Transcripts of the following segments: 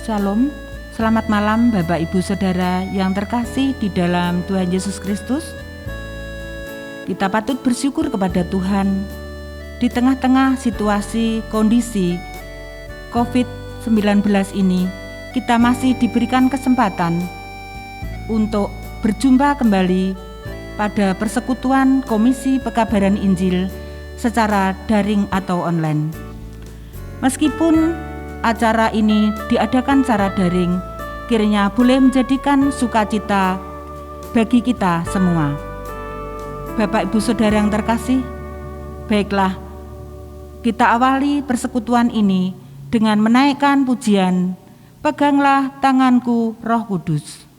Shalom, selamat malam Bapak Ibu Saudara yang terkasih di dalam Tuhan Yesus Kristus. Kita patut bersyukur kepada Tuhan di tengah-tengah situasi kondisi COVID-19 ini. Kita masih diberikan kesempatan untuk berjumpa kembali pada persekutuan Komisi Pekabaran Injil secara daring atau online. Meskipun acara ini diadakan secara daring, kiranya boleh menjadikan sukacita bagi kita semua. Bapak Ibu Saudara yang terkasih, baiklah kita awali persekutuan ini dengan menaikkan pujian, "Peganglah tanganku Roh Kudus."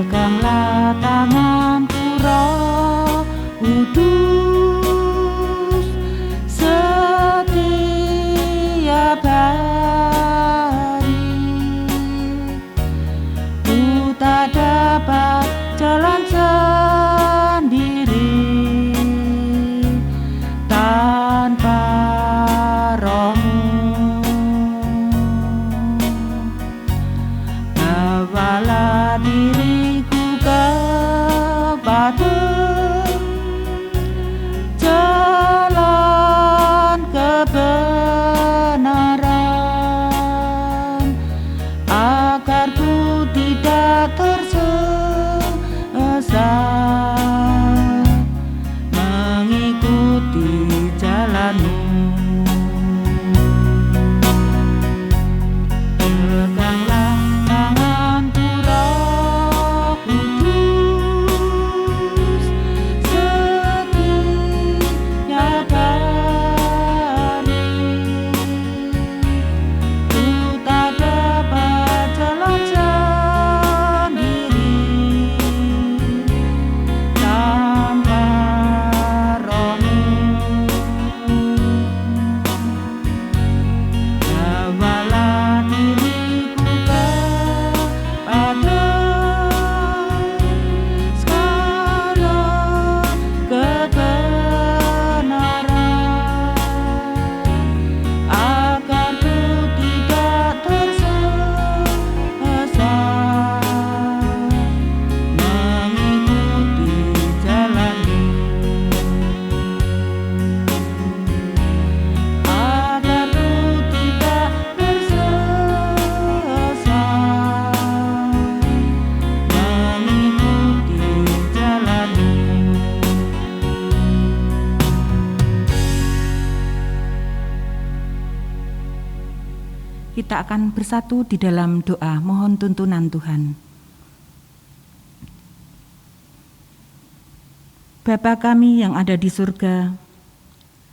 Peganglah tanganku Roh Kudus setiap hari. Ku tak dapat jalan sendiri tanpa Roh-Mu. Bawalah diriku kepada jalan kebenaran, agar ku tidak tersesat mengikuti jalan-Mu. Peganglah tanganku Roh Kudus setiap hari. Ku tak dapat jalan sendiri tanpa Roh-Mu. Bawalah diriku kepada segala kebenaran, agar ku tidak tersesat mengikuti jalan-Mu. Agar ku tidak tersesat mengikuti jalan-Mu. Kita akan bersatu di dalam doa mohon tuntunan Tuhan. Bapa kami yang ada di surga,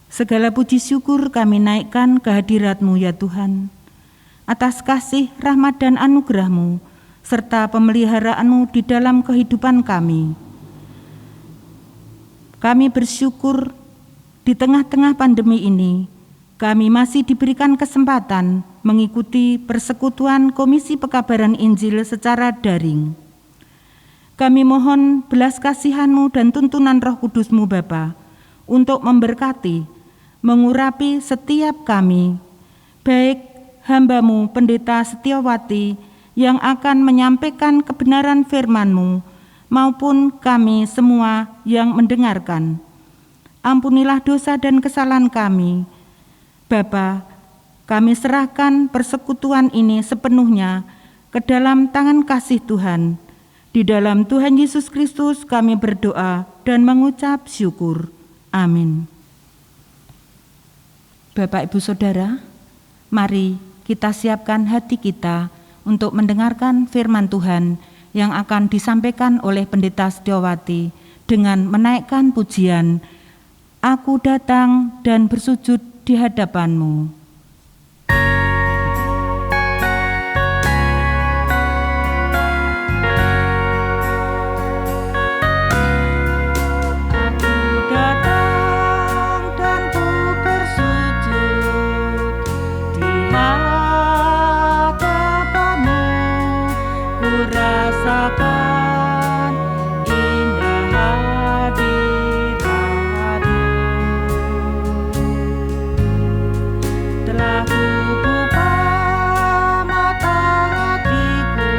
segala puji syukur kami naikkan ke hadirat-Mu ya Tuhan, atas kasih, rahmat dan anugerah-Mu, serta pemeliharaan-Mu di dalam kehidupan kami. Kami bersyukur di tengah-tengah pandemi ini, kami masih diberikan kesempatan mengikuti persekutuan Komisi Pekabaran Injil secara daring. Kami mohon belas kasihan-Mu dan tuntunan Roh Kudus-Mu Bapa untuk memberkati, mengurapi setiap kami, baik hamba-Mu Pendeta Setiawati yang akan menyampaikan kebenaran firman-Mu, maupun kami semua yang mendengarkan. Ampunilah dosa dan kesalahan kami. Bapa, kami serahkan persekutuan ini sepenuhnya ke dalam tangan kasih Tuhan. Di dalam Tuhan Yesus Kristus kami berdoa dan mengucap syukur. Amin. Bapak Ibu Saudara, mari kita siapkan hati kita untuk mendengarkan firman Tuhan yang akan disampaikan oleh Pendeta Setiawati dengan menaikkan pujian, "Aku datang dan bersujud di hadapan-Mu." Hadapan rasakan indah hadirat-Mu. Telah kubuka mata hatiku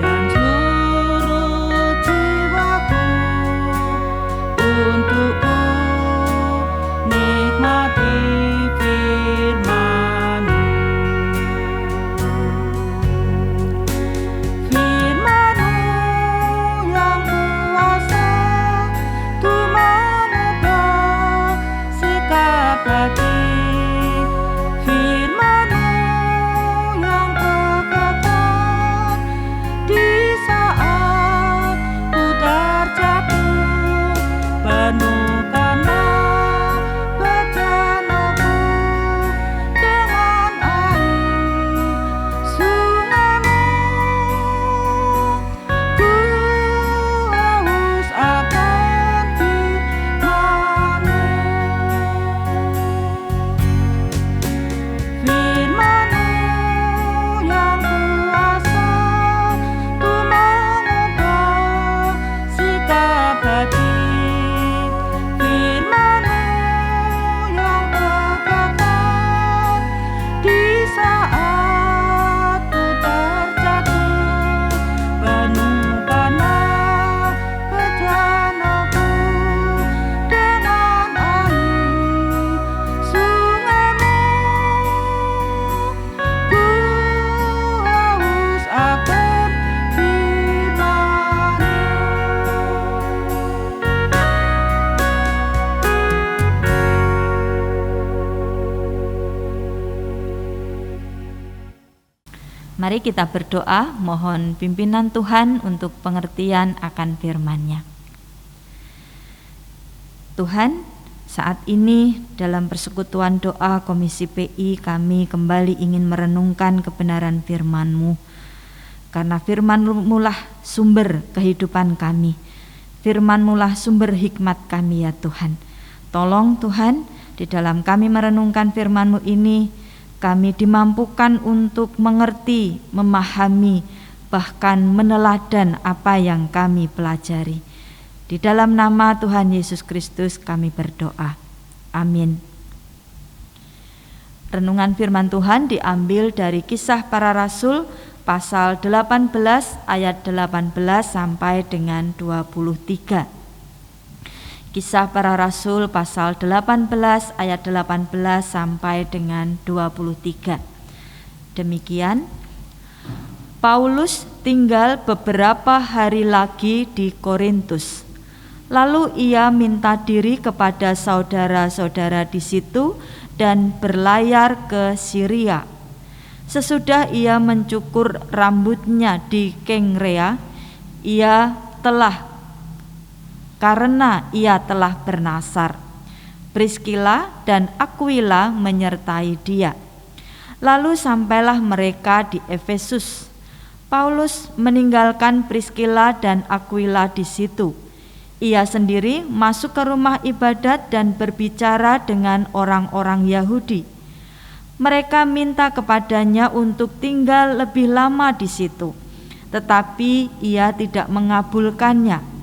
dan seluruh jiwaku untuk ku nikmati firman-Mu. Firman-Mu yang kuasa untuk mengubah sikap hati. Firman-Mu yang kekal di saat ku terjatuh. Penuhkanlah bejanaku dengan air sungai-Mu. Ku haus akan firman-Mu. Firman-Mu yang kuasa untuk mengubah sikap hati. Firman-Mu yang kekal di saat ku terjatuh. Penuhkanlah bejanaku dengan air sungai-Mu. Ku haus akan firman-Mu. Mari kita berdoa, mohon pimpinan Tuhan untuk pengertian akan firman-Nya. Tuhan, saat ini dalam persekutuan doa Komisi PI kami kembali ingin merenungkan kebenaran firman-Mu. Karena firman-Mu lah sumber kehidupan kami. Firman-Mu lah sumber hikmat kami ya Tuhan. Tolong Tuhan, di dalam kami merenungkan firman-Mu ini, kami dimampukan untuk mengerti, memahami, bahkan meneladan apa yang kami pelajari. Di dalam nama Tuhan Yesus Kristus kami berdoa. Amin. Renungan firman Tuhan diambil dari Kisah Para Rasul pasal 18 ayat 18 sampai dengan 23. Kisah Para Rasul pasal 18 ayat 18 sampai dengan 23. Demikian, Paulus tinggal beberapa hari lagi di Korintus. Lalu ia minta diri kepada saudara-saudara di situ dan berlayar ke Syria. Sesudah ia mencukur rambutnya di Kengrea, karena ia telah bernasar. Priskila dan Aquila menyertai dia. Lalu sampailah mereka di Efesus. Paulus meninggalkan Priskila dan Aquila di situ. Ia sendiri masuk ke rumah ibadat dan berbicara dengan orang-orang Yahudi. Mereka minta kepadanya untuk tinggal lebih lama di situ, tetapi ia tidak mengabulkannya.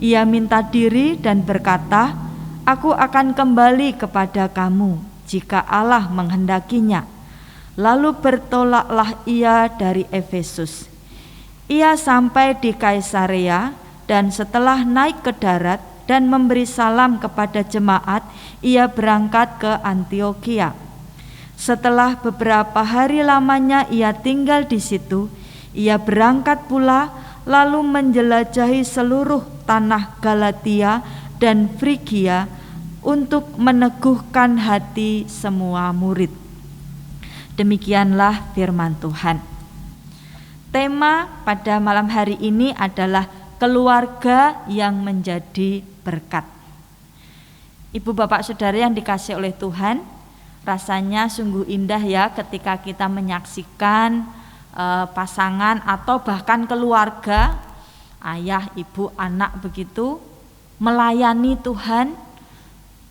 Ia minta diri dan berkata, "Aku akan kembali kepada kamu jika Allah menghendakinya." Lalu bertolaklah ia dari Efesus. Ia sampai di Kaisarea dan setelah naik ke darat dan memberi salam kepada jemaat, ia berangkat ke Antiokhia. Setelah beberapa hari lamanya ia tinggal di situ, ia berangkat pula lalu menjelajahi seluruh tanah Galatia dan Frigia untuk meneguhkan hati semua murid. Demikianlah firman Tuhan. Tema pada malam hari ini adalah keluarga yang menjadi berkat. Ibu bapak saudara yang dikasihi oleh Tuhan, rasanya sungguh indah ya ketika kita menyaksikan pasangan atau bahkan keluarga, ayah, ibu, anak begitu melayani Tuhan,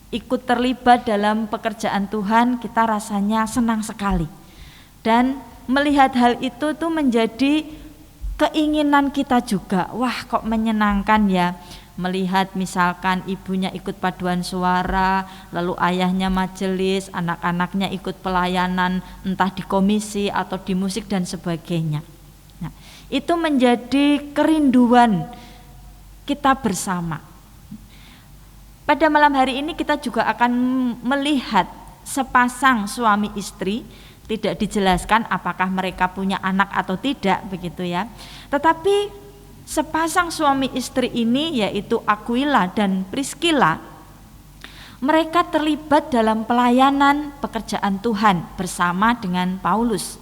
ikut terlibat dalam pekerjaan Tuhan, kita rasanya senang sekali. Dan melihat hal itu tuh menjadi keinginan kita juga, wah kok menyenangkan ya melihat misalkan ibunya ikut paduan suara, lalu ayahnya majelis, anak-anaknya ikut pelayanan entah di komisi atau di musik dan sebagainya. Nah, itu menjadi kerinduan kita bersama. Pada malam hari ini kita juga akan melihat sepasang suami istri, tidak dijelaskan apakah mereka punya anak atau tidak begitu ya. Tetapi sepasang suami istri ini yaitu Aquila dan Priscilla, mereka terlibat dalam pelayanan pekerjaan Tuhan bersama dengan Paulus.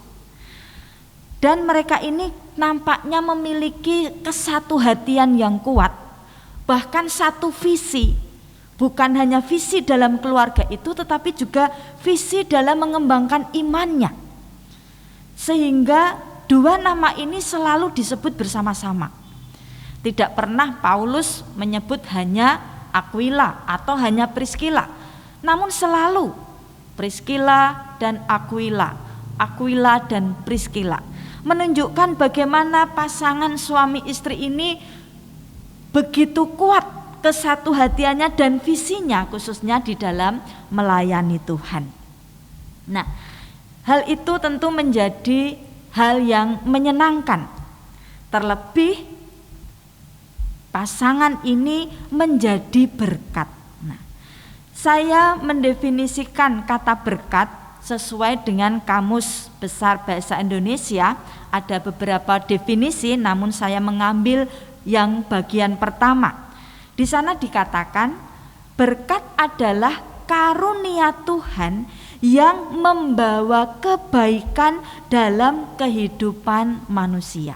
Dan mereka ini nampaknya memiliki kesatuhatian yang kuat, bahkan satu visi. Bukan hanya visi dalam keluarga itu, tetapi juga visi dalam mengembangkan imannya. Sehingga dua nama ini selalu disebut bersama-sama. Tidak pernah Paulus menyebut hanya Aquila atau hanya Priscilla, namun selalu Priscilla dan Aquila, Aquila dan Priscilla, menunjukkan bagaimana pasangan suami istri ini begitu kuat kesatuhatiannya dan visinya, khususnya di dalam melayani Tuhan. Nah, hal itu tentu menjadi hal yang menyenangkan. Terlebih pasangan ini menjadi berkat. Nah, saya mendefinisikan kata berkat sesuai dengan Kamus Besar Bahasa Indonesia. Ada beberapa definisi, namun saya mengambil yang bagian pertama. Di sana dikatakan berkat adalah karunia Tuhan yang membawa kebaikan dalam kehidupan manusia.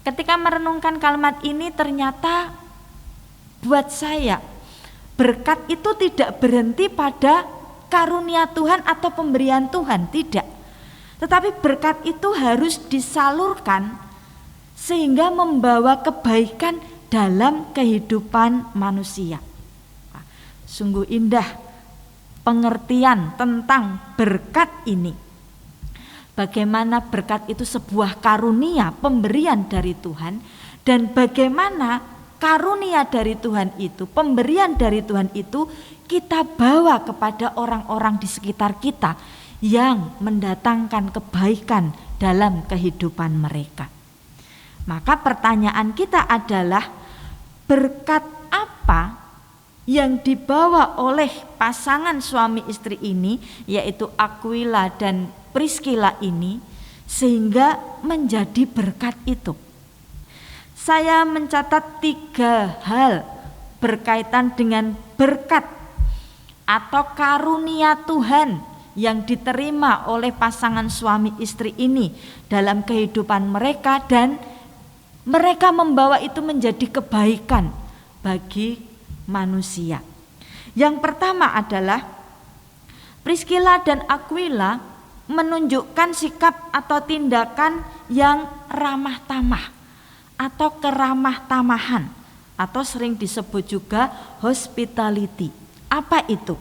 Ketika merenungkan kalimat ini, ternyata buat saya berkat itu tidak berhenti pada karunia Tuhan atau pemberian Tuhan, tidak. Tetapi berkat itu harus disalurkan sehingga membawa kebaikan dalam kehidupan manusia. Sungguh indah pengertian tentang berkat ini. Bagaimana berkat itu sebuah karunia, pemberian dari Tuhan, dan bagaimana karunia dari Tuhan itu, pemberian dari Tuhan itu kita bawa kepada orang-orang di sekitar kita yang mendatangkan kebaikan dalam kehidupan mereka. Maka pertanyaan kita adalah, berkat apa yang dibawa oleh pasangan suami istri ini, yaitu Aquila dan Priscilla ini, sehingga menjadi berkat itu? Saya mencatat 3 hal berkaitan dengan berkat atau karunia Tuhan yang diterima oleh pasangan suami istri ini dalam kehidupan mereka, dan mereka membawa itu menjadi kebaikan bagi manusia. Yang pertama adalah Priscilla dan Aquila menunjukkan sikap atau tindakan yang ramah tamah atau keramah tamahan, atau sering disebut juga hospitality. Apa itu?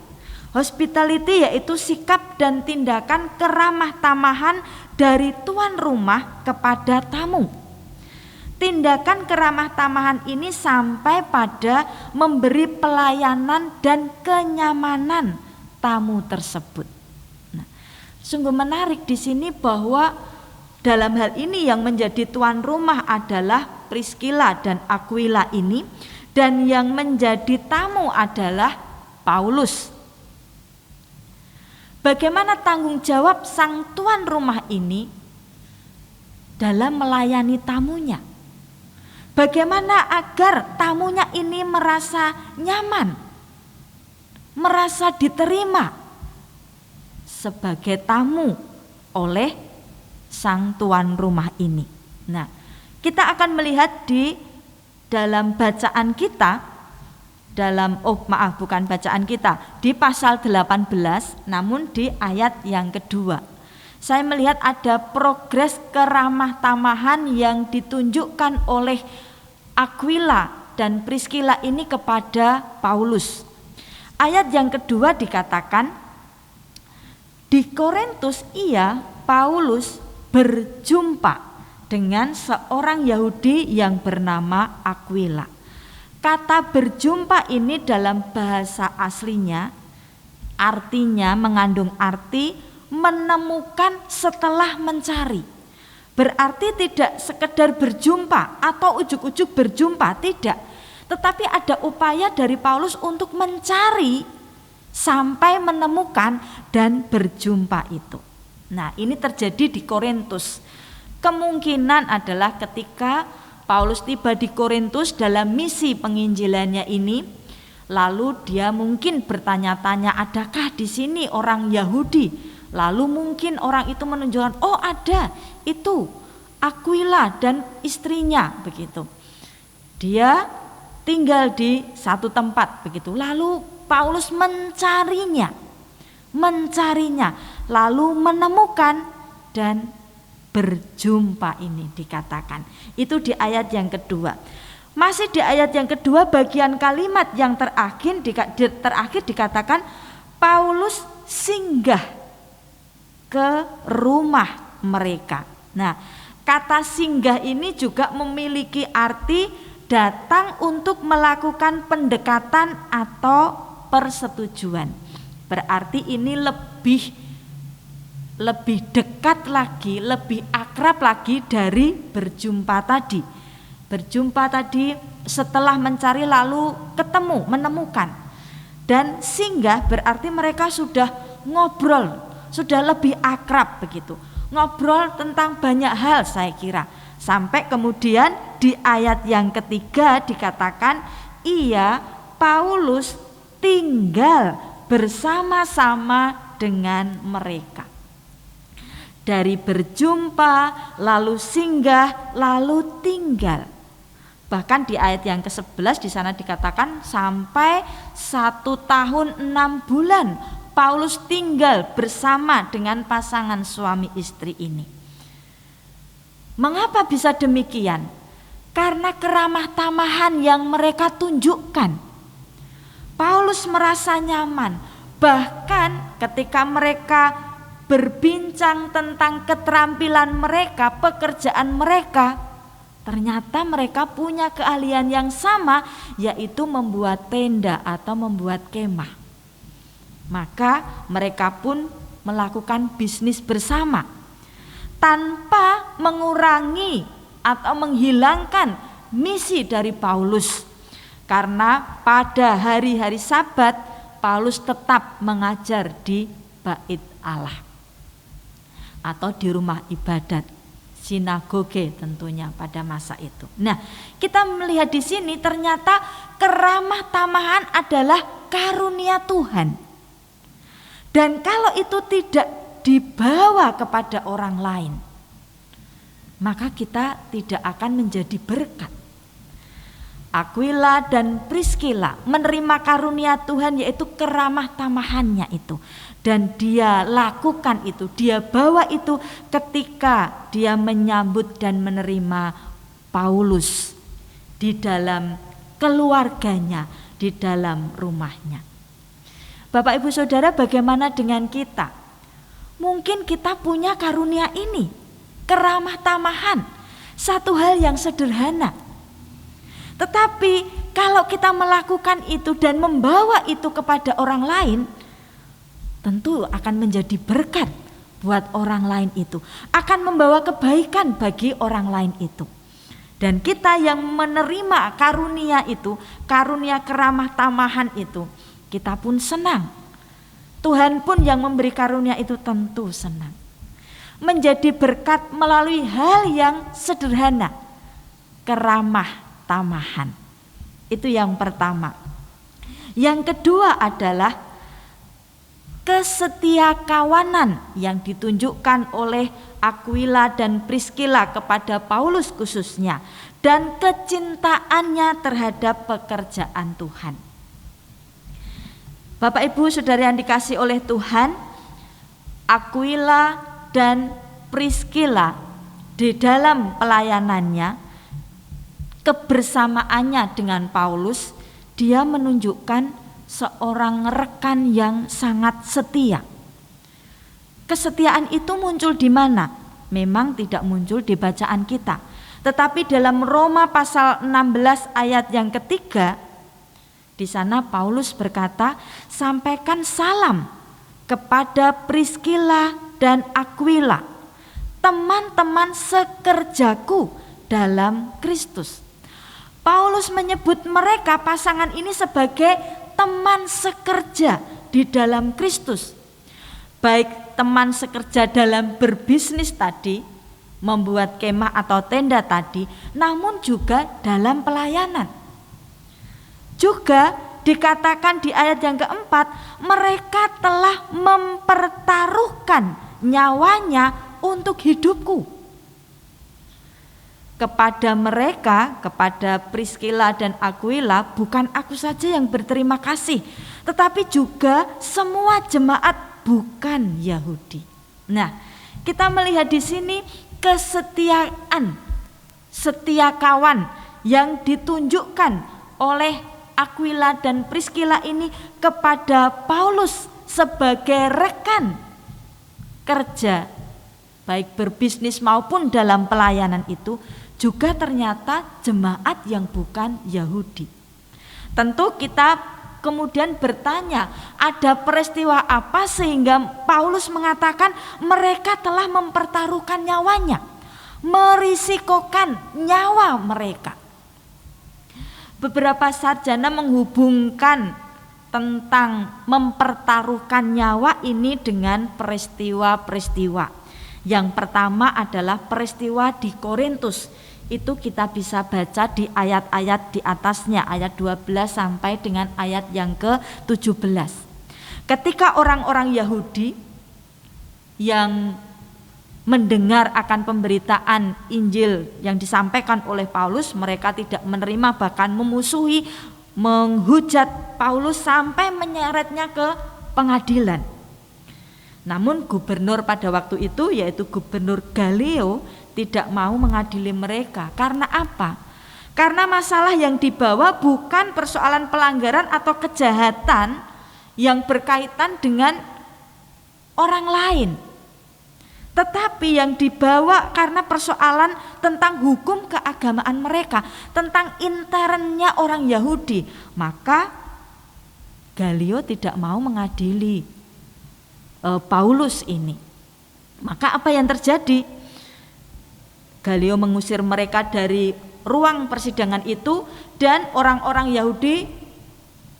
Hospitality yaitu sikap dan tindakan keramah tamahan dari tuan rumah kepada tamu. Tindakan keramah tamahan ini sampai pada memberi pelayanan dan kenyamanan tamu tersebut. Nah, sungguh menarik di sini bahwa dalam hal ini yang menjadi tuan rumah adalah Priscilla dan Aquila ini, dan yang menjadi tamu adalah Paulus. Bagaimana tanggung jawab sang tuan rumah ini dalam melayani tamunya? Bagaimana agar tamunya ini merasa nyaman, merasa diterima sebagai tamu oleh sang tuan rumah ini. Nah, kita akan melihat di dalam bacaan kita, di pasal 18, namun di ayat yang kedua. Saya melihat ada progres keramah tamahan yang ditunjukkan oleh Aquila dan Priscilla ini kepada Paulus. Ayat yang kedua dikatakan, di Korintus Paulus berjumpa dengan seorang Yahudi yang bernama Aquila. Kata berjumpa ini dalam bahasa aslinya artinya mengandung arti menemukan setelah mencari. Berarti tidak sekedar berjumpa atau ujuk-ujuk berjumpa, tidak. Tetapi ada upaya dari Paulus untuk mencari sampai menemukan dan berjumpa itu. Nah, ini terjadi di Korintus. Kemungkinan adalah ketika Paulus tiba di Korintus dalam misi penginjilannya ini, lalu dia mungkin bertanya-tanya, adakah di sini orang Yahudi? Lalu mungkin orang itu menunjukkan, oh ada, itu Aquila dan istrinya, begitu. Dia tinggal di satu tempat, begitu. Lalu Paulus mencarinya, lalu menemukan dan berjumpa ini dikatakan. Itu di ayat yang kedua. Masih di ayat yang kedua bagian kalimat yang terakhir dikatakan Paulus singgah ke rumah mereka. Nah, kata singgah ini juga memiliki arti datang untuk melakukan pendekatan atau persetujuan. Berarti ini lebih dekat lagi, lebih akrab lagi dari berjumpa tadi. Berjumpa tadi setelah mencari lalu ketemu, menemukan. Dan singgah berarti mereka sudah ngobrol, sudah lebih akrab begitu. Ngobrol tentang banyak hal saya kira. Sampai kemudian di ayat yang ketiga dikatakan Paulus tinggal bersama-sama dengan mereka. Dari berjumpa, lalu singgah, lalu tinggal. Bahkan di ayat yang ke-11 di sana dikatakan sampai 1 tahun 6 bulan Paulus tinggal bersama dengan pasangan suami istri ini. Mengapa bisa demikian? Karena keramah tamahan yang mereka tunjukkan. Paulus merasa nyaman. Bahkan ketika mereka berbincang tentang keterampilan mereka, pekerjaan mereka, ternyata mereka punya keahlian yang sama, yaitu membuat tenda atau membuat kemah. Maka mereka pun melakukan bisnis bersama tanpa mengurangi atau menghilangkan misi dari Paulus. Karena pada hari-hari Sabat Paulus tetap mengajar di Bait Allah atau di rumah ibadat, sinagoge tentunya pada masa itu. Nah, kita melihat di sini ternyata keramah tamahan adalah karunia Tuhan. Dan kalau itu tidak dibawa kepada orang lain, maka kita tidak akan menjadi berkat. Aquila dan Priskila menerima karunia Tuhan, yaitu keramah tamahannya itu. Dan dia lakukan itu, dia bawa itu ketika dia menyambut dan menerima Paulus di dalam keluarganya, di dalam rumahnya. Bapak Ibu Saudara, bagaimana dengan kita? Mungkin kita punya karunia ini, keramah tamahan, satu hal yang sederhana. Tetapi kalau kita melakukan itu dan membawa itu kepada orang lain, tentu akan menjadi berkat buat orang lain itu, akan membawa kebaikan bagi orang lain itu. Dan kita yang menerima karunia itu, karunia keramah tamahan itu, kita pun senang. Tuhan pun yang memberi karunia itu tentu senang. Menjadi berkat melalui hal yang sederhana, keramah tamahan. Itu yang pertama. Yang kedua adalah kesetiakawanan yang ditunjukkan oleh Aquila dan Priskila kepada Paulus khususnya, dan kecintaannya terhadap pekerjaan Tuhan. Bapak Ibu Saudara yang dikasihi oleh Tuhan, Aquila dan Priskila di dalam pelayanannya, kebersamaannya dengan Paulus, dia menunjukkan seorang rekan yang sangat setia. Kesetiaan itu muncul di mana? memang tidak muncul di bacaan kita. Tetapi dalam Roma pasal 16 ayat yang ketiga, di sana Paulus berkata, sampaikan salam kepada Priskila dan Aquila, teman-teman sekerjaku dalam Kristus. Paulus menyebut mereka pasangan ini sebagai teman sekerja di dalam Kristus. Baik teman sekerja dalam berbisnis tadi, membuat kemah atau tenda tadi, namun juga dalam pelayanan. Juga dikatakan di ayat yang keempat, mereka telah mempertaruhkan nyawanya untuk hidupku. Kepada mereka, kepada Priskila dan Aquila, bukan aku saja yang berterima kasih, tetapi juga semua jemaat bukan Yahudi. Nah, kita melihat di sini kesetiaan, setia kawan yang ditunjukkan oleh Aquila dan Priskila ini kepada Paulus sebagai rekan kerja, baik berbisnis maupun dalam pelayanan itu, juga ternyata jemaat yang bukan Yahudi. Tentu kita kemudian bertanya, ada peristiwa apa sehingga Paulus mengatakan mereka telah mempertaruhkan nyawanya, merisikokan nyawa mereka. Beberapa sarjana menghubungkan tentang mempertaruhkan nyawa ini dengan peristiwa-peristiwa. Yang pertama adalah peristiwa di Korintus. Itu kita bisa baca di ayat-ayat di atasnya, ayat 12 sampai dengan ayat yang ke-17. Ketika orang-orang Yahudi yang mendengar akan pemberitaan Injil yang disampaikan oleh Paulus, mereka tidak menerima, bahkan memusuhi, menghujat Paulus sampai menyeretnya ke pengadilan. Namun gubernur pada waktu itu, yaitu Gubernur Galio, tidak mau mengadili mereka. Karena apa? Karena masalah yang dibawa bukan persoalan pelanggaran atau kejahatan yang berkaitan dengan orang lain, tetapi yang dibawa karena persoalan tentang hukum keagamaan mereka, tentang internnya orang Yahudi. Maka Galio tidak mau mengadili Paulus ini. Maka apa yang terjadi? Galio mengusir mereka dari ruang persidangan itu, dan orang-orang Yahudi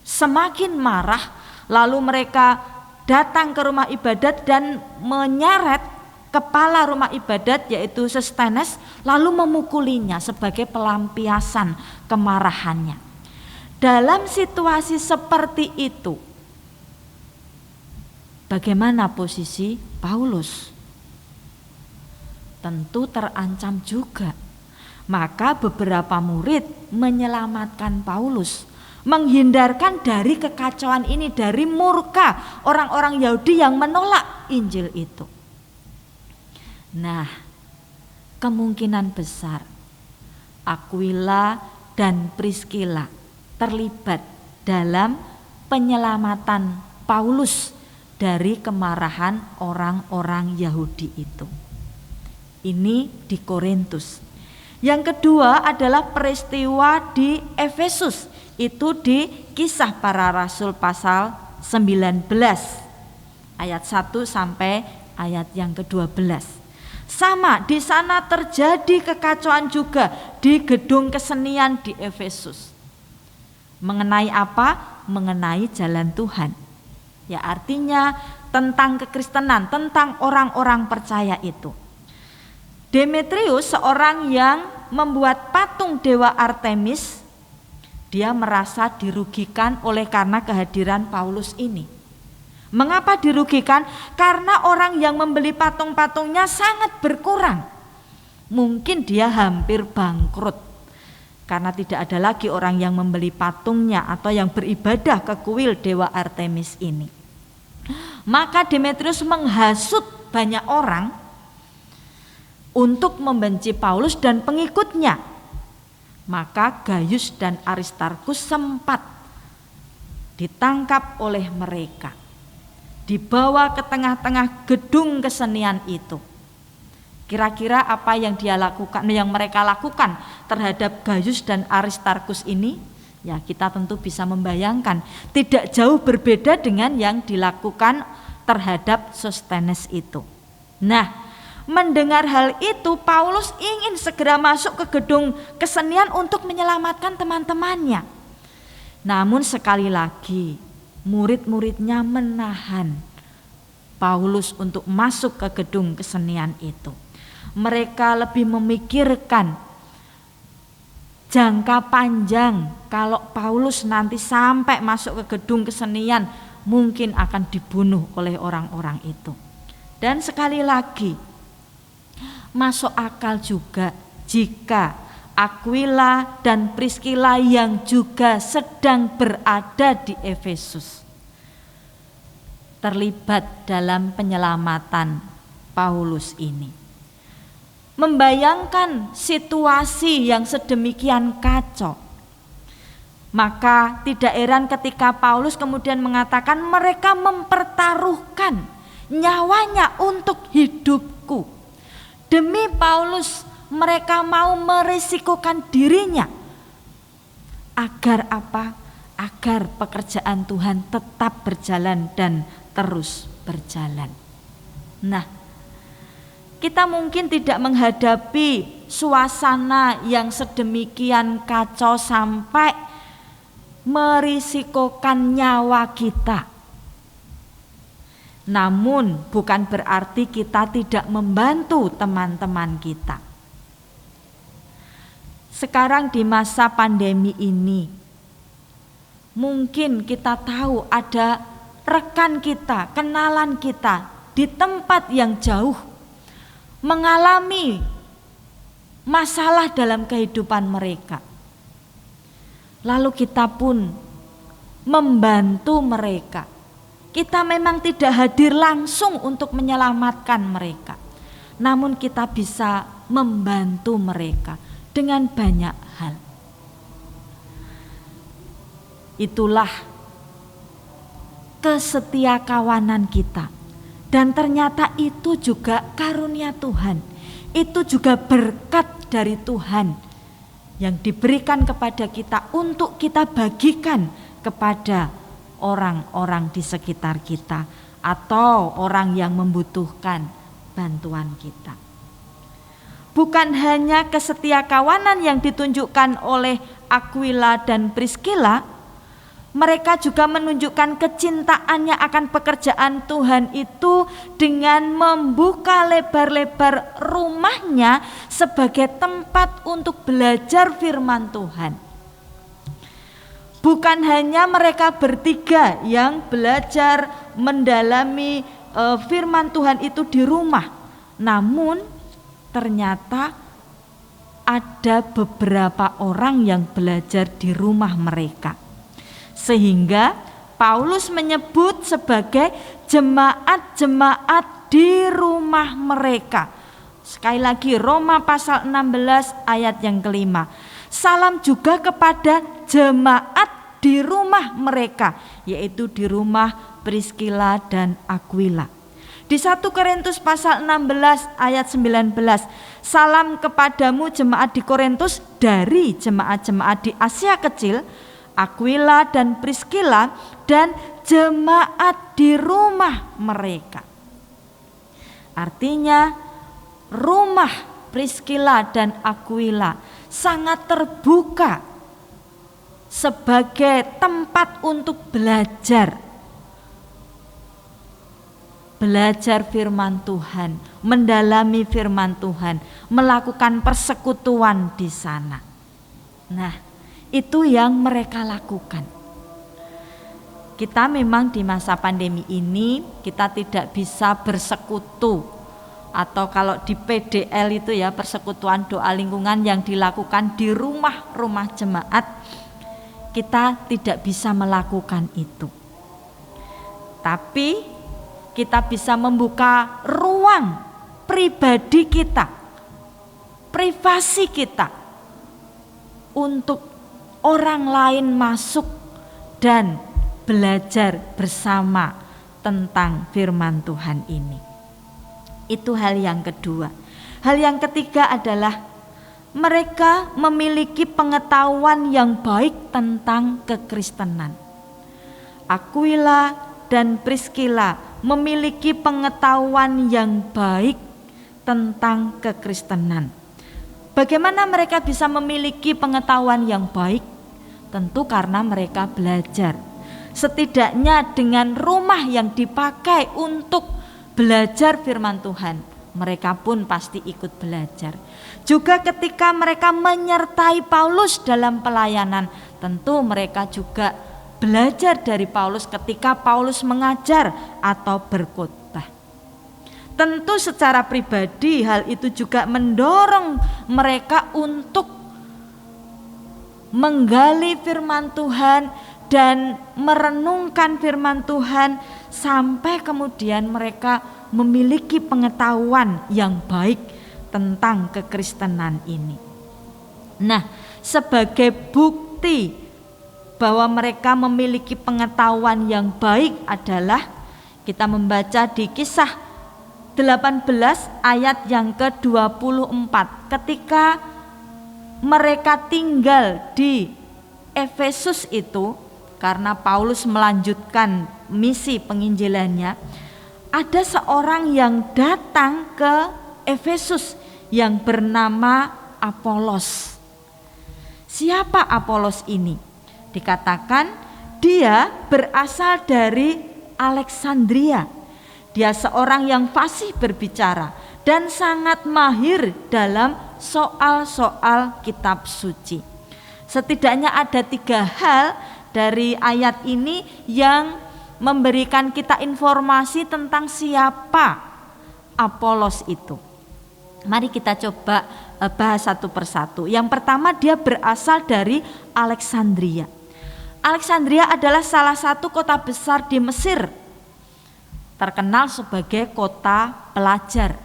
semakin marah. Lalu mereka datang ke rumah ibadat dan menyeret kepala rumah ibadat, yaitu Sostenes, lalu memukulinya sebagai pelampiasan kemarahannya. Dalam situasi seperti itu, bagaimana posisi Paulus? Tentu terancam juga. Maka beberapa murid menyelamatkan Paulus, menghindarkan dari kekacauan ini, dari murka orang-orang Yahudi yang menolak Injil itu. Nah, kemungkinan besar Aquila dan Priskila terlibat dalam penyelamatan Paulus dari kemarahan orang-orang Yahudi itu. Ini di Korintus. Yang kedua adalah peristiwa di Efesus. Itu di Kisah Para Rasul pasal 19 ayat 1 sampai ayat yang ke-12. Sama, di sana terjadi kekacauan juga di gedung kesenian di Efesus. Mengenai apa? Mengenai jalan Tuhan. Ya, artinya tentang kekristenan, tentang orang-orang percaya itu. Demetrius, seorang yang membuat patung dewa Artemis, dia merasa dirugikan oleh karena kehadiran Paulus ini. Mengapa dirugikan? Karena orang yang membeli patung-patungnya sangat berkurang. Mungkin dia hampir bangkrut karena tidak ada lagi orang yang membeli patungnya atau yang beribadah ke kuil dewa Artemis ini. Maka Demetrius menghasut banyak orang untuk membenci Paulus dan pengikutnya. Maka Gaius dan Aristarkus sempat ditangkap oleh mereka, dibawa ke tengah-tengah gedung kesenian itu. Kira-kira apa yang mereka lakukan terhadap Gaius dan Aristarkus ini? Ya, kita tentu bisa membayangkan tidak jauh berbeda dengan yang dilakukan terhadap Sostenes itu. Nah, mendengar hal itu, Paulus ingin segera masuk ke gedung kesenian untuk menyelamatkan teman-temannya. Namun sekali lagi, murid-muridnya menahan Paulus untuk masuk ke gedung kesenian itu. Mereka lebih memikirkan jangka panjang, kalau Paulus nanti sampai masuk ke gedung kesenian mungkin akan dibunuh oleh orang-orang itu. Dan sekali lagi, masuk akal juga jika Aquila dan Priscilla yang juga sedang berada di Efesus terlibat dalam penyelamatan Paulus ini. Membayangkan situasi yang sedemikian kacau, maka tidak heran ketika Paulus kemudian mengatakan mereka mempertaruhkan nyawanya untuk hidupku. Demi Paulus mereka mau merisikokan dirinya. Agar apa? Agar pekerjaan Tuhan tetap berjalan dan terus berjalan. Nah, kita mungkin tidak menghadapi suasana yang sedemikian kacau sampai merisikokan nyawa kita. Namun bukan berarti kita tidak membantu teman-teman kita. Sekarang di masa pandemi ini, mungkin kita tahu ada rekan kita, kenalan kita di tempat yang jauh mengalami masalah dalam kehidupan mereka. Lalu kita pun membantu mereka. Kita memang tidak hadir langsung untuk menyelamatkan mereka, namun kita bisa membantu mereka dengan banyak hal. Itulah kesetiakawanan kita. Dan ternyata itu juga karunia Tuhan. Itu juga berkat dari Tuhan yang diberikan kepada kita untuk kita bagikan kepada orang-orang di sekitar kita atau orang yang membutuhkan bantuan kita. Bukan hanya kesetiakawanan yang ditunjukkan oleh Aquila dan Priscilla, mereka juga menunjukkan kecintaannya akan pekerjaan Tuhan itu dengan membuka lebar-lebar rumahnya sebagai tempat untuk belajar firman Tuhan. Bukan hanya mereka bertiga yang belajar mendalami firman Tuhan itu di rumah, namun ternyata ada beberapa orang yang belajar di rumah mereka. Sehingga Paulus menyebut sebagai jemaat-jemaat di rumah mereka. Sekali lagi Roma pasal 16 ayat yang kelima. Salam juga kepada jemaat di rumah mereka, yaitu di rumah Priscilla dan Aquila. Di 1 Korintus pasal 16 ayat 19. Salam kepadamu jemaat di Korintus dari jemaat-jemaat di Asia Kecil, Aquila dan Priscilla, dan jemaat di rumah mereka. Artinya rumah Priscilla dan Aquila sangat terbuka sebagai tempat untuk belajar firman Tuhan, mendalami firman Tuhan, melakukan persekutuan di sana. Nah, itu yang mereka lakukan. Kita memang di masa pandemi ini kita tidak bisa bersekutu, atau kalau di PDL itu ya, persekutuan doa lingkungan yang dilakukan di rumah-rumah jemaat, kita tidak bisa melakukan itu. Tapi kita bisa membuka ruang pribadi kita, privasi kita, untuk orang lain masuk dan belajar bersama tentang firman Tuhan ini. Itu hal yang kedua. Hal yang ketiga adalah mereka memiliki pengetahuan yang baik tentang kekristenan. Aquila dan Priscilla memiliki pengetahuan yang baik tentang kekristenan. Bagaimana mereka bisa memiliki pengetahuan yang baik? Tentu karena mereka belajar. Setidaknya dengan rumah yang dipakai untuk belajar firman Tuhan, mereka pun pasti ikut belajar. Juga ketika mereka menyertai Paulus dalam pelayanan, tentu mereka juga belajar dari Paulus ketika Paulus mengajar atau berkhotbah. Tentu secara pribadi hal itu juga mendorong mereka untuk menggali firman Tuhan dan merenungkan firman Tuhan sampai kemudian mereka memiliki pengetahuan yang baik tentang kekristenan ini. Nah, sebagai bukti bahwa mereka memiliki pengetahuan yang baik adalah kita membaca di Kisah 18 ayat yang ke-24. Ketika mereka tinggal di Efesus itu, karena Paulus melanjutkan misi penginjilannya, ada seorang yang datang ke Efesus yang bernama Apolos. Siapa Apolos ini? Dikatakan dia berasal dari Alexandria. Dia seorang yang fasih berbicara dan sangat mahir dalam soal-soal kitab suci. Setidaknya ada 3 hal dari ayat ini yang memberikan kita informasi tentang siapa Apolos itu. Mari kita coba bahas satu persatu. Yang pertama, dia berasal dari Alexandria. Alexandria adalah salah satu kota besar di Mesir, terkenal sebagai kota pelajar.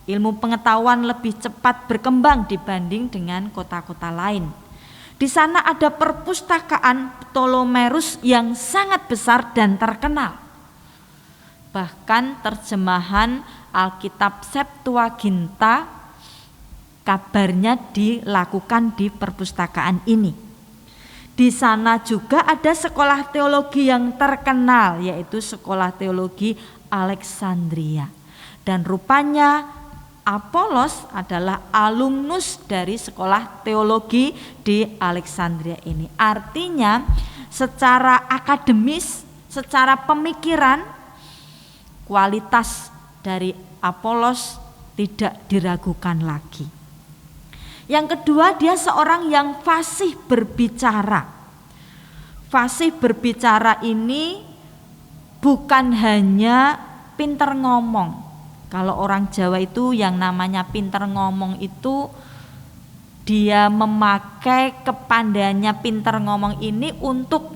Ilmu pengetahuan lebih cepat berkembang dibanding dengan kota-kota lain. Di sana ada perpustakaan Ptolemeus yang sangat besar dan terkenal. Bahkan terjemahan Alkitab Septuaginta kabarnya dilakukan di perpustakaan ini. Di sana juga ada sekolah teologi yang terkenal, yaitu sekolah teologi Alexandria. Dan rupanya Apolos adalah alumnus dari sekolah teologi di Alexandria ini. Artinya secara akademis, secara pemikiran, kualitas dari Apolos tidak diragukan lagi. Yang kedua, dia seorang yang fasih berbicara. Fasih berbicara ini bukan hanya pinter ngomong. Kalau orang Jawa itu yang namanya pinter ngomong itu, dia memakai kepandaiannya pinter ngomong ini untuk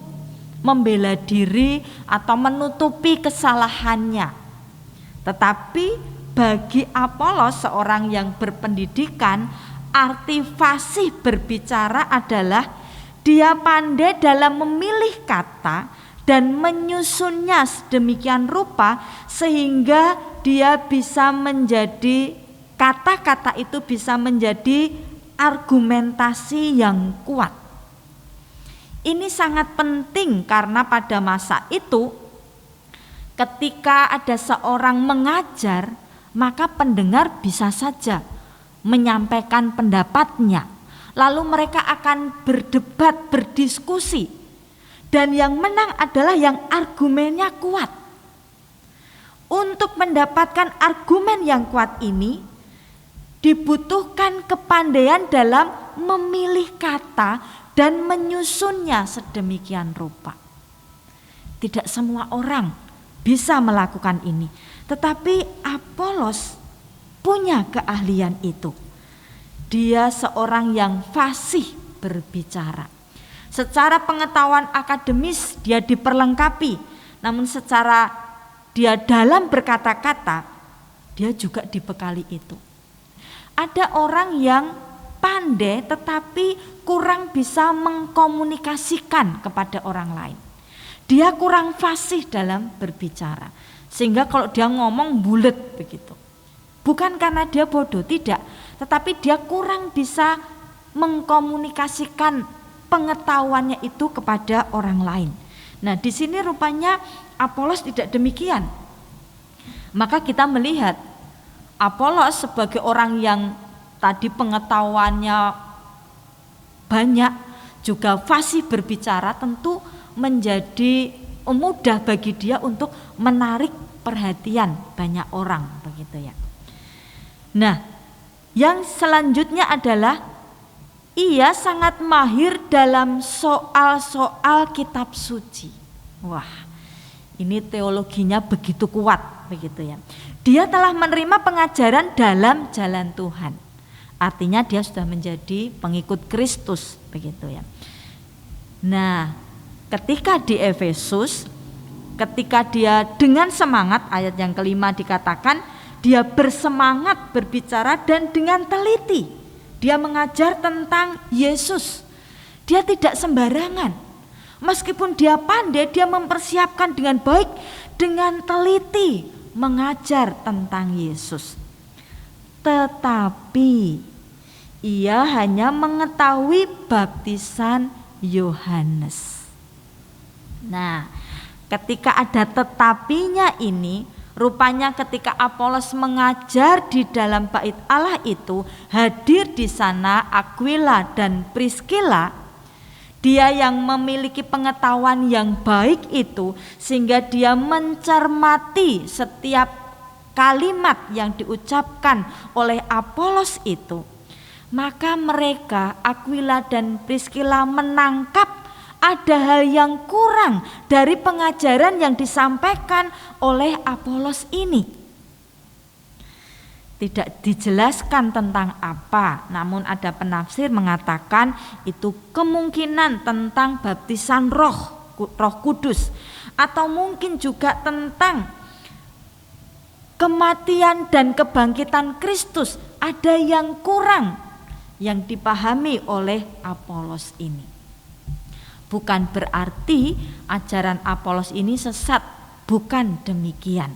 membela diri atau menutupi kesalahannya. Tetapi bagi Apolos, seorang yang berpendidikan, arti fasih berbicara adalah dia pandai dalam memilih kata dan menyusunnya sedemikian rupa sehingga dia bisa menjadi, kata-kata itu bisa menjadi argumentasi yang kuat. Ini sangat penting karena pada masa itu ketika ada seorang mengajar, maka pendengar bisa saja menyampaikan pendapatnya. Lalu mereka akan berdebat, berdiskusi. Dan yang menang adalah yang argumennya kuat. Untuk mendapatkan argumen yang kuat ini dibutuhkan kepandaian dalam memilih kata dan menyusunnya sedemikian rupa. Tidak semua orang bisa melakukan ini, tetapi Apolos punya keahlian itu. Dia seorang yang fasih berbicara. Secara pengetahuan akademis dia diperlengkapi, namun secara dia dalam berkata-kata, dia juga dibekali itu. Ada orang yang pandai tetapi kurang bisa mengkomunikasikan kepada orang lain. Dia kurang fasih dalam berbicara, sehingga kalau dia ngomong bulet begitu. Bukan karena dia bodoh, tidak, tetapi dia kurang bisa mengkomunikasikan pengetahuannya itu kepada orang lain. Nah, di sini rupanya Apolos tidak demikian. Maka kita melihat Apolos sebagai orang yang tadi pengetahuannya banyak, juga fasih berbicara, tentu menjadi mudah bagi dia untuk menarik perhatian banyak orang, begitu ya. Nah, yang selanjutnya adalah ia sangat mahir dalam soal-soal kitab suci. Wah, ini teologinya begitu kuat, begitu ya. Dia telah menerima pengajaran dalam jalan Tuhan. Artinya dia sudah menjadi pengikut Kristus, begitu ya. Nah, ketika di Efesus, ketika dia dengan semangat, ayat yang kelima dikatakan, dia bersemangat berbicara dan dengan teliti dia mengajar tentang Yesus. Dia tidak sembarangan. Meskipun dia pandai, dia mempersiapkan dengan baik, dengan teliti mengajar tentang Yesus. Tetapi ia hanya mengetahui baptisan Yohanes. Nah, ketika ada tetapinya ini, rupanya ketika Apolos mengajar di dalam bait Allah itu, hadir di sana Aquila dan Priscilla. Dia yang memiliki pengetahuan yang baik itu, sehingga dia mencermati setiap kalimat yang diucapkan oleh Apolos itu. Maka mereka, Aquila dan Priscilla, menangkap ada hal yang kurang dari pengajaran yang disampaikan oleh Apolos ini. Tidak dijelaskan tentang apa, namun ada penafsir mengatakan itu kemungkinan tentang baptisan Roh Kudus, atau mungkin juga tentang kematian dan kebangkitan Kristus. Ada yang kurang yang dipahami oleh Apolos ini. Bukan berarti ajaran Apolos ini sesat, bukan demikian.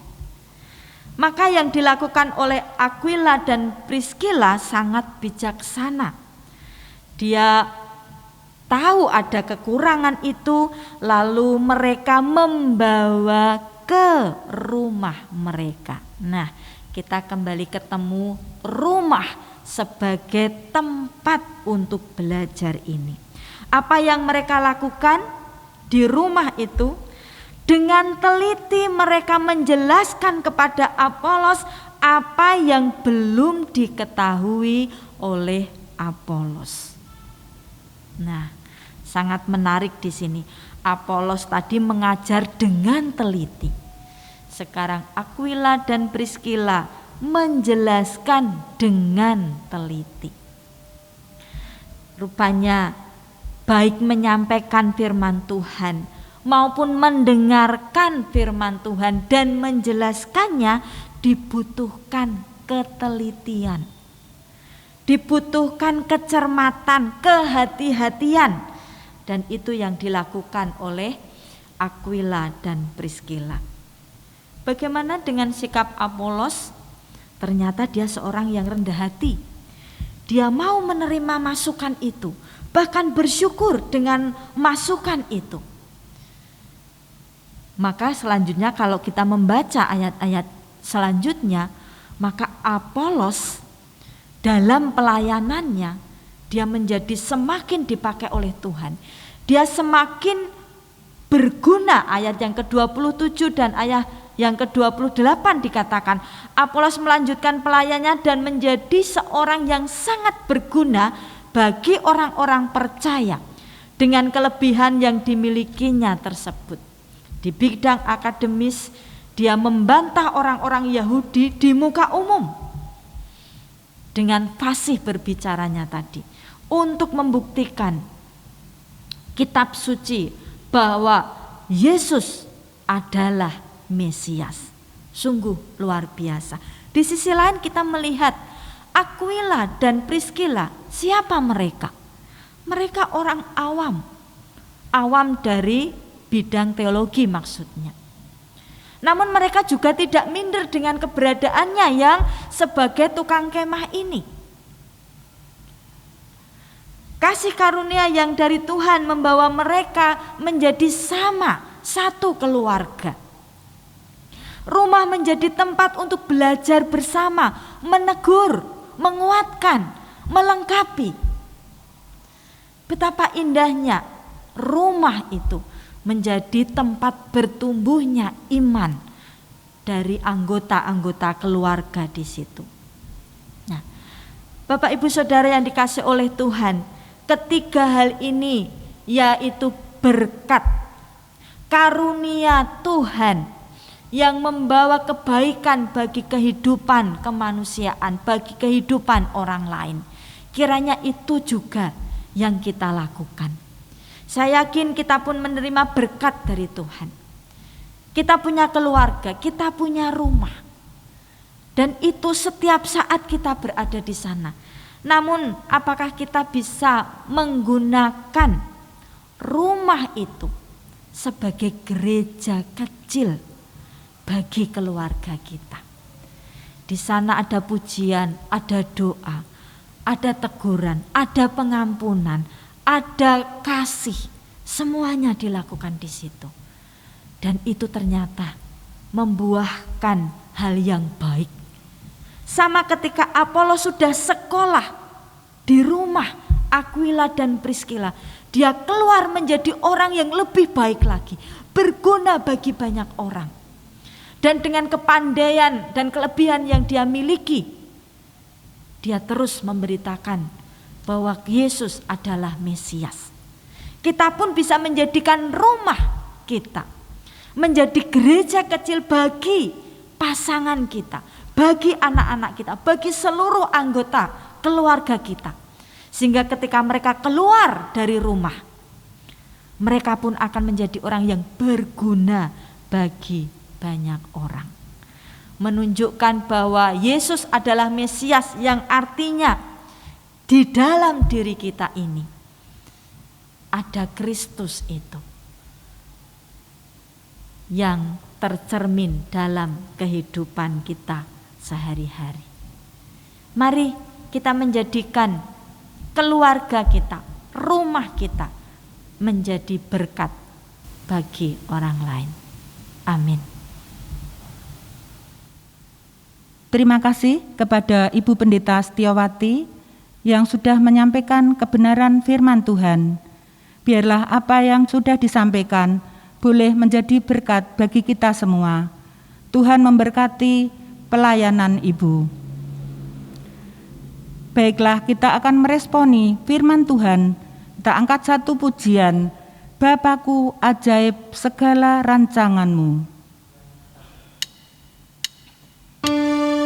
Maka yang dilakukan oleh Aquila dan Priscilla sangat bijaksana. Dia tahu ada kekurangan itu, lalu mereka membawa ke rumah mereka. Nah, kita kembali ketemu rumah sebagai tempat untuk belajar ini. Apa yang mereka lakukan di rumah itu? Dengan teliti mereka menjelaskan kepada Apolos apa yang belum diketahui oleh Apolos. Nah, sangat menarik di sini. Apolos tadi mengajar dengan teliti. Sekarang Aquila dan Priscilla menjelaskan dengan teliti. Rupanya baik menyampaikan firman Tuhan maupun mendengarkan firman Tuhan dan menjelaskannya dibutuhkan ketelitian, dibutuhkan kecermatan, kehati-hatian, dan itu yang dilakukan oleh Aquila dan Priscilla. Bagaimana dengan sikap Apolos? Ternyata dia seorang yang rendah hati. Dia mau menerima masukan itu, bahkan bersyukur dengan masukan itu. Maka selanjutnya kalau kita membaca ayat-ayat selanjutnya, maka Apolos dalam pelayanannya dia menjadi semakin dipakai oleh Tuhan. Dia semakin berguna. Ayat yang ke-27 dan ayat yang ke-28 dikatakan Apolos melanjutkan pelayanannya dan menjadi seorang yang sangat berguna bagi orang-orang percaya dengan kelebihan yang dimilikinya tersebut. Di bidang akademis dia membantah orang-orang Yahudi di muka umum dengan fasih berbicaranya tadi untuk membuktikan kitab suci bahwa Yesus adalah Mesias. Sungguh luar biasa. Di sisi lain kita melihat Aquila dan Priscilla, siapa mereka? Mereka orang awam dari bidang teologi maksudnya. Namun mereka juga tidak minder dengan keberadaannya yang sebagai tukang kemah ini. Kasih karunia yang dari Tuhan membawa mereka menjadi sama, satu keluarga. Rumah menjadi tempat untuk belajar bersama, menegur, menguatkan, melengkapi. Betapa indahnya rumah itu menjadi tempat bertumbuhnya iman dari anggota-anggota keluarga di situ. Nah, Bapak Ibu Saudara yang dikasihi oleh Tuhan, ketiga hal ini yaitu berkat karunia Tuhan yang membawa kebaikan bagi kehidupan kemanusiaan, bagi kehidupan orang lain. Kiranya itu juga yang kita lakukan. Saya yakin kita pun menerima berkat dari Tuhan. Kita punya keluarga, kita punya rumah. Dan itu setiap saat kita berada di sana. Namun apakah kita bisa menggunakan rumah itu sebagai gereja kecil bagi keluarga kita? Di sana ada pujian, ada doa, ada teguran, ada pengampunan, ada kasih, semuanya dilakukan di situ. Dan itu ternyata membuahkan hal yang baik. Sama ketika Apolos sudah sekolah di rumah Aquila dan Priscilla, dia keluar menjadi orang yang lebih baik lagi, berguna bagi banyak orang. Dan dengan kepandaian dan kelebihan yang dia miliki, dia terus memberitakan bahwa Yesus adalah Mesias. Kita pun bisa menjadikan rumah kita menjadi gereja kecil bagi pasangan kita, bagi anak-anak kita, bagi seluruh anggota keluarga kita. Sehingga ketika mereka keluar dari rumah, mereka pun akan menjadi orang yang berguna bagi banyak orang. Menunjukkan bahwa Yesus adalah Mesias, yang artinya di dalam diri kita ini ada Kristus itu yang tercermin dalam kehidupan kita sehari-hari. Mari kita menjadikan keluarga kita, rumah kita menjadi berkat bagi orang lain. Amin. Terima kasih kepada Ibu Pendeta Setiawati yang sudah menyampaikan kebenaran firman Tuhan. Biarlah apa yang sudah disampaikan boleh menjadi berkat bagi kita semua. Tuhan memberkati pelayanan Ibu. Baiklah, kita akan meresponi firman Tuhan. Kita angkat satu pujian, Bapakku ajaib segala rancanganmu. Tuhan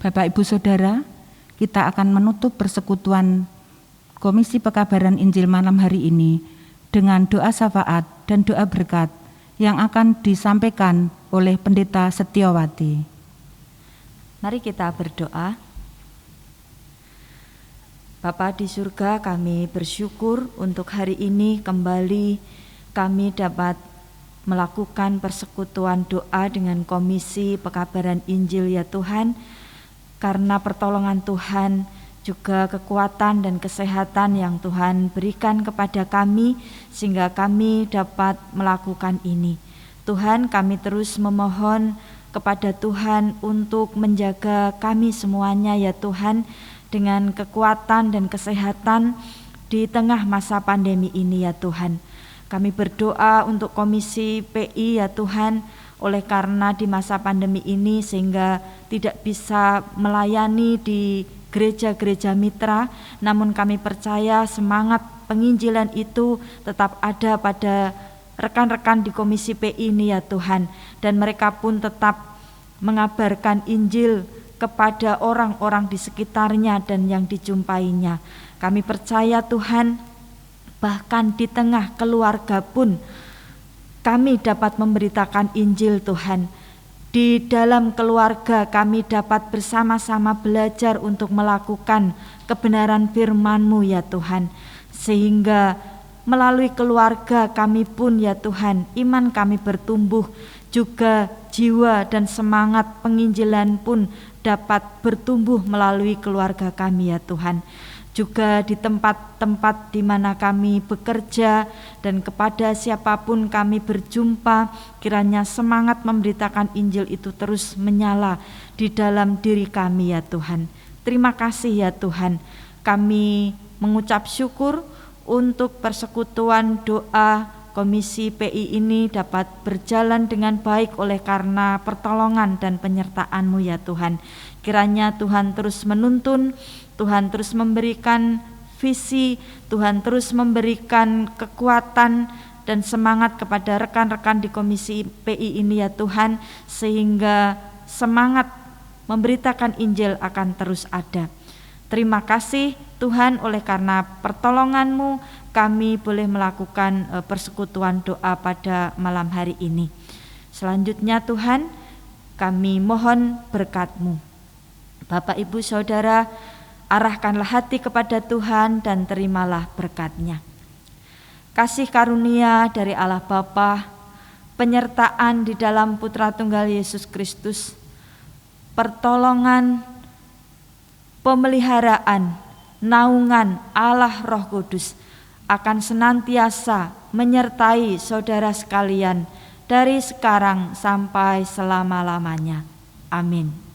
Bapak Ibu Saudara, kita akan menutup persekutuan Komisi Pekabaran Injil malam hari ini dengan doa syafaat dan doa berkat yang akan disampaikan oleh Pendeta Setiawati. Mari kita berdoa. Bapa di surga, kami bersyukur untuk hari ini kembali kami dapat melakukan persekutuan doa dengan Komisi Pekabaran Injil ya Tuhan, karena pertolongan Tuhan juga kekuatan dan kesehatan yang Tuhan berikan kepada kami sehingga kami dapat melakukan ini. Tuhan, kami terus memohon kepada Tuhan untuk menjaga kami semuanya ya Tuhan dengan kekuatan dan kesehatan di tengah masa pandemi ini ya Tuhan. Kami berdoa untuk Komisi PI ya Tuhan, oleh karena di masa pandemi ini sehingga tidak bisa melayani di gereja-gereja mitra, namun kami percaya semangat penginjilan itu tetap ada pada rekan-rekan di Komisi PI ini ya Tuhan, dan mereka pun tetap mengabarkan Injil kepada orang-orang di sekitarnya dan yang dijumpainya. Kami percaya Tuhan, bahkan di tengah keluarga pun kami dapat memberitakan Injil Tuhan. Di dalam keluarga kami dapat bersama-sama belajar untuk melakukan kebenaran firman-Mu ya Tuhan. Sehingga melalui keluarga kami pun ya Tuhan, iman kami bertumbuh, juga jiwa dan semangat penginjilan pun dapat bertumbuh melalui keluarga kami ya Tuhan. Juga di tempat-tempat di mana kami bekerja dan kepada siapapun kami berjumpa, kiranya semangat memberitakan Injil itu terus menyala di dalam diri kami ya Tuhan. Terima kasih ya Tuhan, kami mengucap syukur untuk persekutuan doa Komisi PI ini dapat berjalan dengan baik oleh karena pertolongan dan penyertaan-Mu ya Tuhan. Kiranya Tuhan terus menuntun, Tuhan terus memberikan visi, Tuhan terus memberikan kekuatan dan semangat kepada rekan-rekan di Komisi PI ini ya Tuhan, sehingga semangat memberitakan Injil akan terus ada. Terima kasih Tuhan, oleh karena pertolongan-Mu kami boleh melakukan persekutuan doa pada malam hari ini. Selanjutnya Tuhan, kami mohon berkat-Mu. Bapak Ibu Saudara, arahkanlah hati kepada Tuhan dan terimalah berkat-Nya. Kasih karunia dari Allah Bapa, penyertaan di dalam Putra Tunggal Yesus Kristus, pertolongan, pemeliharaan, naungan Allah Roh Kudus akan senantiasa menyertai saudara sekalian dari sekarang sampai selama-lamanya. Amin.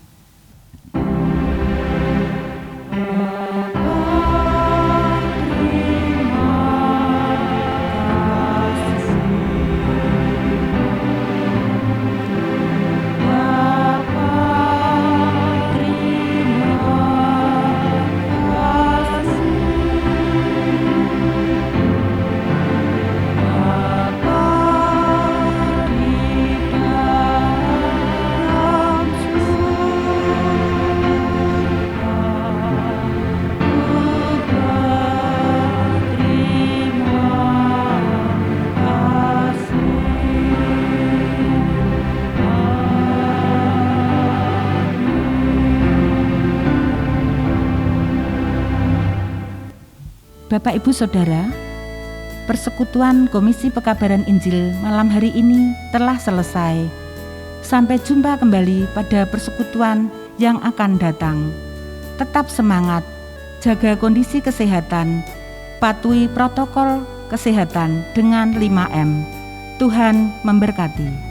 Bapak Ibu Saudara, persekutuan Komisi Pekabaran Injil malam hari ini telah selesai. Sampai jumpa kembali pada persekutuan yang akan datang. Tetap semangat, jaga kondisi kesehatan, patuhi protokol kesehatan dengan 5M. Tuhan memberkati.